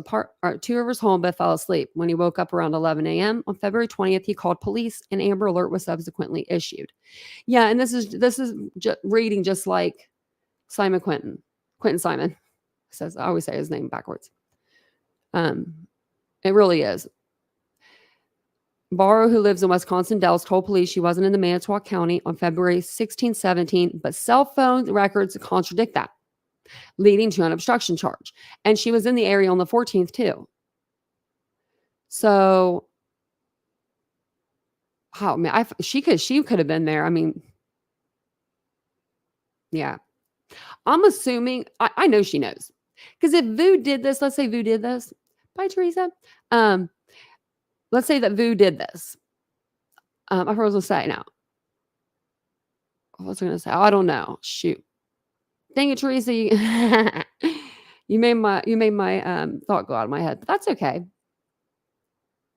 Speaker 1: home, but fell asleep. When he woke up around 11 a.m. on February 20th, he called police. An Amber Alert was subsequently issued. Yeah, and this is reading just like Quentin Simon says. I always say his name backwards. It really is. Baur, who lives in Wisconsin Dells, told police she wasn't in the Manitowoc County on February 16, 17, but cell phone records contradict that, leading to an obstruction charge. And she was in the area on the 14th too. So, oh man, she could have been there. I mean, yeah. I'm assuming, I know she knows. Because if Vu did this, let's say Vu did this. Bye, Teresa. Let's say that Vu did this. I forgot what I was going to say now. What was I going to say? Oh, I don't know. Shoot. Dang it, Teresa. You made my thought go out of my head. But that's okay.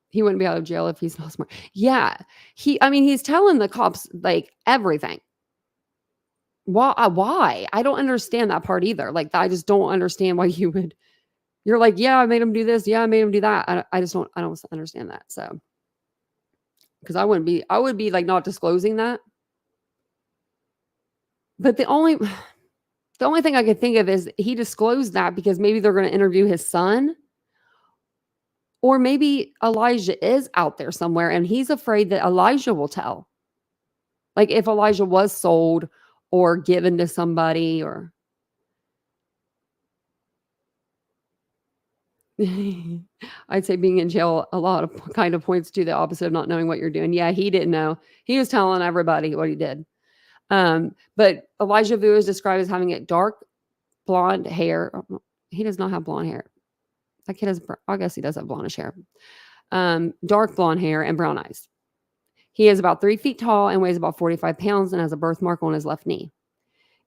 Speaker 1: He wouldn't be out of jail if he's not smart. Yeah. He's telling the cops like everything. Why? I don't understand that part either. Like, I just don't understand why you're like, yeah, I made him do this. Yeah, I made him do that. I don't understand that. So, because I would be like not disclosing that. But the only thing I could think of is he disclosed that because maybe they're going to interview his son. Or maybe Elijah is out there somewhere and he's afraid that Elijah will tell. Like if Elijah was sold or given to somebody, or I'd say being in jail a lot of kind of points to the opposite of not knowing what you're doing. Yeah, he didn't know. He was telling everybody what he did. But Elijah Vu is described as having a dark blonde hair. He does not have blonde hair. That kid has, I guess he does have blondish hair. Dark blonde hair and brown eyes. He is about 3 feet tall and weighs about 45 pounds and has a birthmark on his left knee.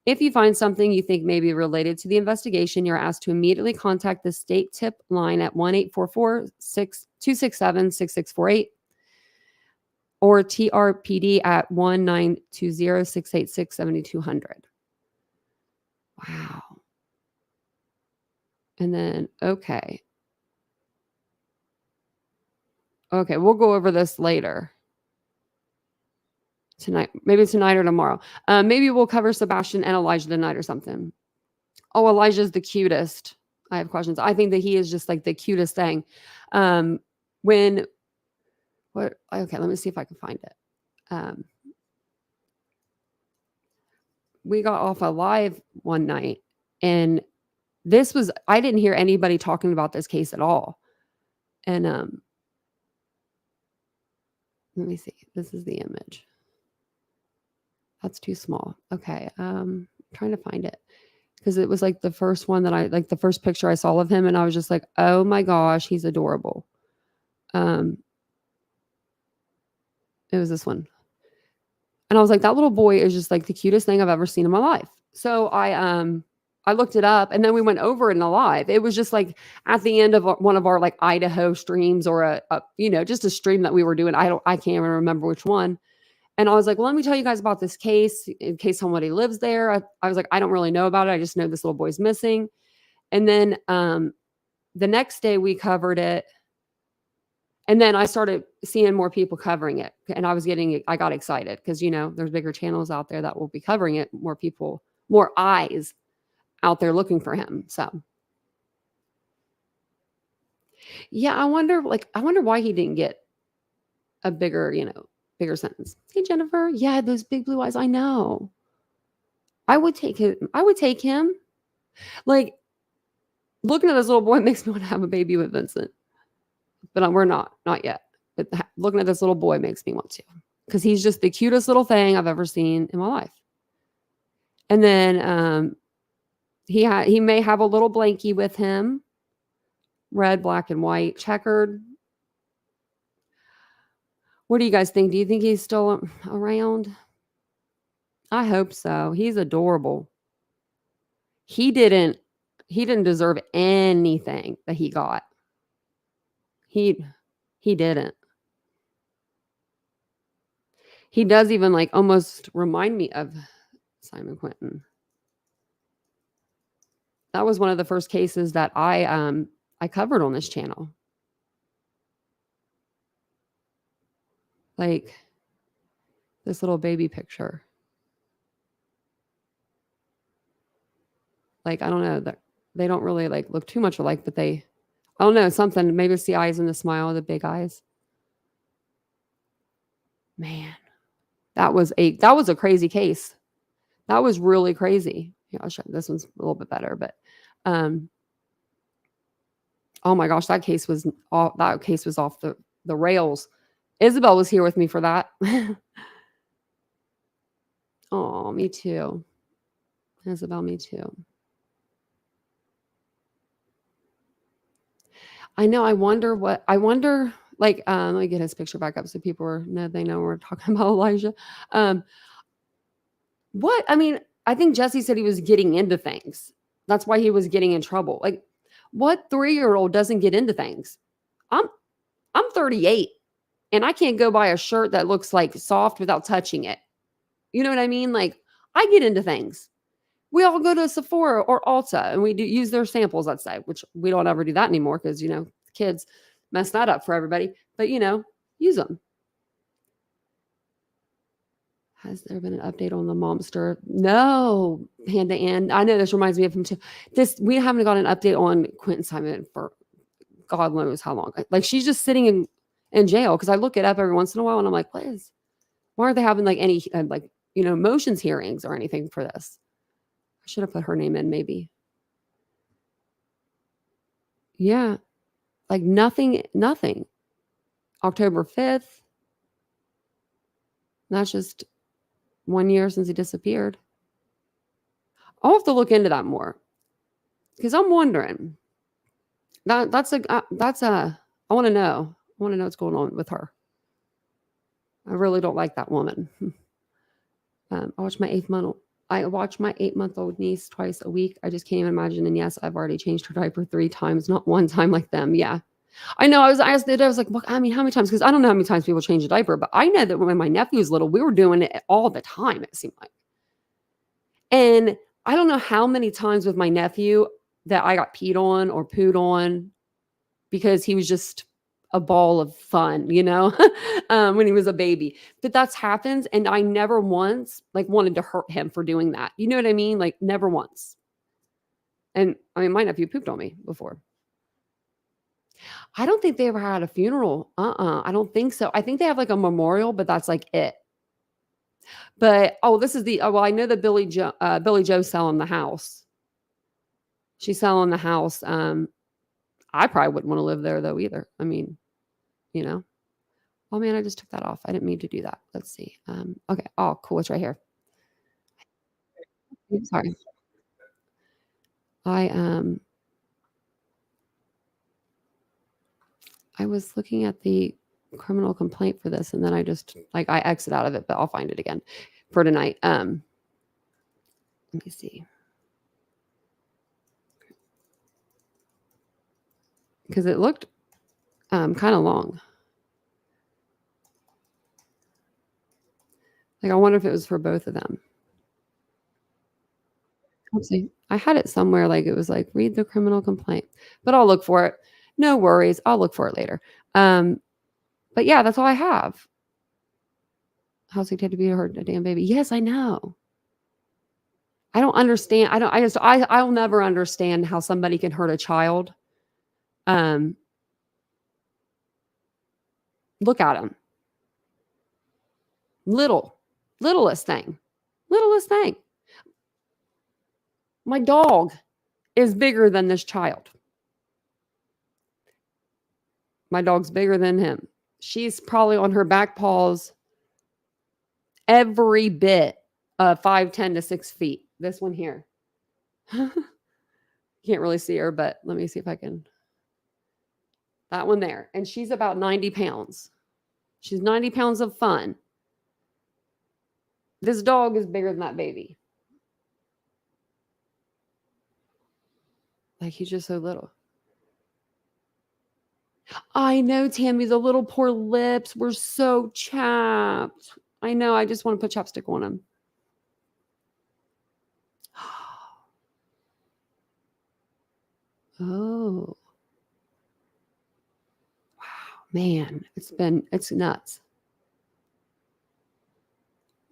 Speaker 1: If you find something you think may be related to the investigation, you're asked to immediately contact the state tip line at 1-844-267-6648 or TRPD at 1-920-686-7200. Wow. And then, okay. Okay, we'll go over this later. Tonight, maybe tonight or tomorrow. Maybe we'll cover Sebastian and Elijah tonight or something. Oh, Elijah's the cutest. I have questions. I think that he is just like the cutest thing. Okay, let me see if I can find it. We got off a live one night and I didn't hear anybody talking about this case at all. And Let me see. This is the image. That's too small. Okay. Trying to find it. Because it was like the first one that like the first picture I saw of him, and I was just like, oh my gosh, he's adorable. It was this one. And I was like, that little boy is just like the cutest thing I've ever seen in my life. So I looked it up, and then we went over it in a live. It was just like at the end of one of our like Idaho streams, or a just a stream that we were doing. I can't even remember which one. And I was like, well, let me tell you guys about this case in case somebody lives there. I was like, I don't really know about it. I just know this little boy's missing. And then the next day we covered it. And then I started seeing more people covering it. And I got excited because, there's bigger channels out there that will be covering it. More people, more eyes out there looking for him. So yeah, I wonder why he didn't get a bigger sentence. Hey, Jennifer. Yeah, those big blue eyes. I know. I would take him. Like, looking at this little boy makes me want to have a baby with Vincent. But we're not yet. But looking at this little boy makes me want to. Because he's just the cutest little thing I've ever seen in my life. And then he may have a little blankie with him. Red, black, and white, checkered. What do you guys think? Do you think he's still around? I hope so. He's adorable. He didn't deserve anything that he got. He didn't. He does even like almost remind me of Simon Quinton. That was one of the first cases that I covered on this channel. Like this little baby picture. Like, I don't know, that they don't really like look too much alike, but I don't know, something. Maybe it's the eyes and the smile, the big eyes. Man, that was a crazy case. That was really crazy. Yeah, I'll show you. This one's a little bit better, but oh my gosh, that case was off the rails. Isabel was here with me for that. Oh, me too. Isabel, me too. I know. I wonder, like, let me get his picture back up so people they know we're talking about Elijah. I think Jesse said he was getting into things. That's why he was getting in trouble. Like, what 3-year-old doesn't get into things? I'm 38 and I can't go buy a shirt that looks like soft without touching it. You know what I mean? Like, I get into things. We all go to Sephora or Ulta and we use their samples, let's say, which we don't ever do that anymore because, kids mess that up for everybody. But, use them. Has there been an update on the momster? No, Panda Ann. I know this reminds me of him too. We haven't got an update on Quentin Simon for God knows how long. Like, she's just sitting in jail because I look it up every once in a while and I'm like, why aren't they having like any motions hearings or anything for this? I should have put her name in maybe. Yeah. Like nothing. October 5th. That's just 1 year since he disappeared. I'll have to look into that more. Because I'm wondering. I want to know. I want to know what's going on with her. I really don't like that woman. I watch my 8-month-old niece twice a week. I just can't even imagine. And yes, I've already changed her diaper 3 times, not 1 time like them. Yeah. I know. I was like, well, how many times? Because I don't know how many times people change a diaper, but I know that when my nephew was little, we were doing it all the time, it seemed like. And I don't know how many times with my nephew that I got peed on or pooed on because he was just a ball of fun, when he was a baby. But that's happens. And I never once wanted to hurt him for doing that. You know what I mean? Like, never once. And my nephew pooped on me before. I don't think they ever had a funeral. I don't think so. I think they have like a memorial, but that's like it. But I know that Billy Joe's selling the house. She's selling the house. I probably wouldn't want to live there though either. Oh man, I just took that off. I didn't mean to do that. Let's see. Okay. Oh, cool. It's right here. Oops, sorry. I was looking at the criminal complaint for this, and then I just I exit out of it, but I'll find it again for tonight. Let me see. Because it looked kind of long. Like, I wonder if it was for both of them. Oopsie. I had it somewhere, like, it was like, read the criminal complaint, but I'll look for it. No worries. I'll look for it later. But yeah, that's all I have. How's it take to be hurt a damn baby? Yes, I know. I don't understand. I'll never understand how somebody can hurt a child. Look at him. Littlest thing. My dog is bigger than this child. My dog's bigger than him. She's probably on her back paws every bit of 5'10" to 6 feet. This one here. Can't really see her, but let me see if I can. That one there. And she's about 90 pounds. She's 90 pounds of fun. This dog is bigger than that baby. Like, he's just so little. I know, Tammy, the little poor lips were so chapped. I know. I just want to put chapstick on them. Oh. Wow, man. It's nuts.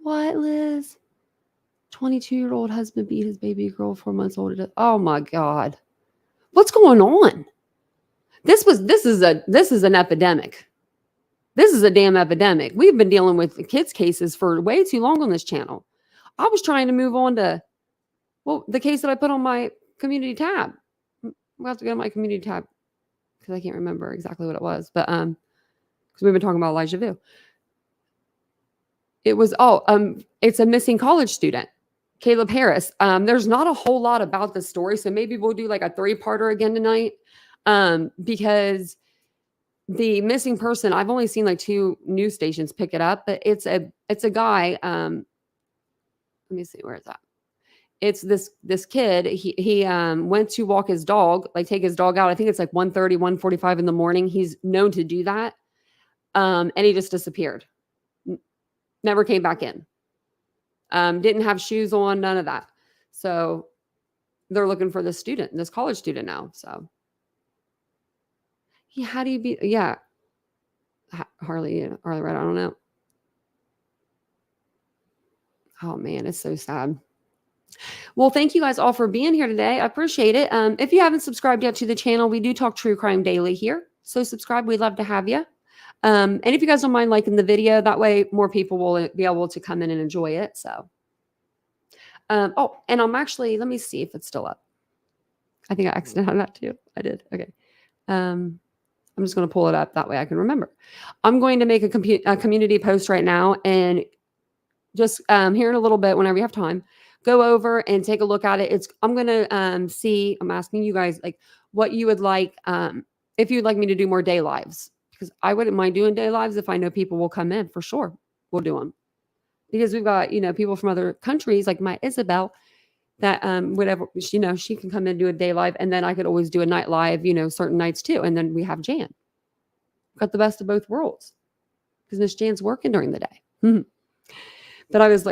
Speaker 1: What, Liz? 22-year-old husband beat his baby girl 4 months old. Oh my God. What's going on? This is an epidemic. This is a damn epidemic. We've been dealing with the kids cases for way too long on this channel. I was trying to move on to, well, the case that I put on my community tab. We'll have to go to my community tab because I can't remember exactly what it was, but because we've been talking about Elijah Vu. It was it's a missing college student, Caleb Harris. There's not a whole lot about the story, so maybe we'll do like a 3-parter again tonight. Because the missing person, I've only seen like 2 news stations pick it up, but it's a guy. Let me see, where is that? It's this kid. He went to walk his dog, like take his dog out. I think it's like 1:30, 1:45 in the morning. He's known to do that. And he just disappeared. Never came back in. Didn't have shoes on, none of that. So they're looking for this college student now. So yeah, how do you be? Yeah, Harley, right? I don't know. Oh man, it's so sad. Well, thank you guys all for being here today. I appreciate it. If you haven't subscribed yet to the channel, we do talk true crime daily here. So subscribe. We'd love to have you. And if you guys don't mind liking the video, that way more people will be able to come in and enjoy it. So, oh, and I'm actually, let me see if it's still up. I think I exited out of that too. I did. Okay. I'm just going to pull it up. That way I can remember. I'm going to make a community post right now, and just here in a little bit, whenever you have time, go over and take a look at it. I'm going to see, I'm asking you guys like what you would like, if you'd like me to do more day lives, because I wouldn't mind doing day lives if I know people will come in. For sure, we'll do them, because we've got, people from other countries like my Isabel that whatever, she can come in and do a day live, and then I could always do a night live, certain nights too. And then we have Jan. Got the best of both worlds, because Miss Jan's working during the day. But I was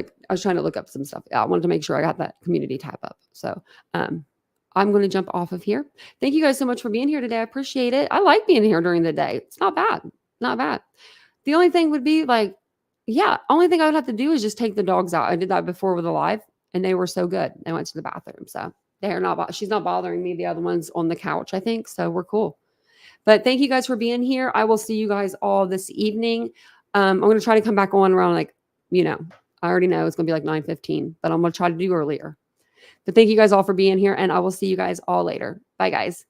Speaker 1: trying to look up some stuff. I wanted to make sure I got that community tab up. So I'm going to jump off of here. Thank you guys so much for being here today. I appreciate it. I like being here during the day. It's not bad. Not bad. The only thing would be only thing I would have to do is just take the dogs out. I did that before with Alive, and they were so good. They went to the bathroom. So she's not bothering me. The other one's on the couch, I think. So we're cool. But thank you guys for being here. I will see you guys all this evening. I'm going to try to come back on around I already know it's going to be like 9:15, but I'm going to try to do earlier. But thank you guys all for being here, and I will see you guys all later. Bye, guys.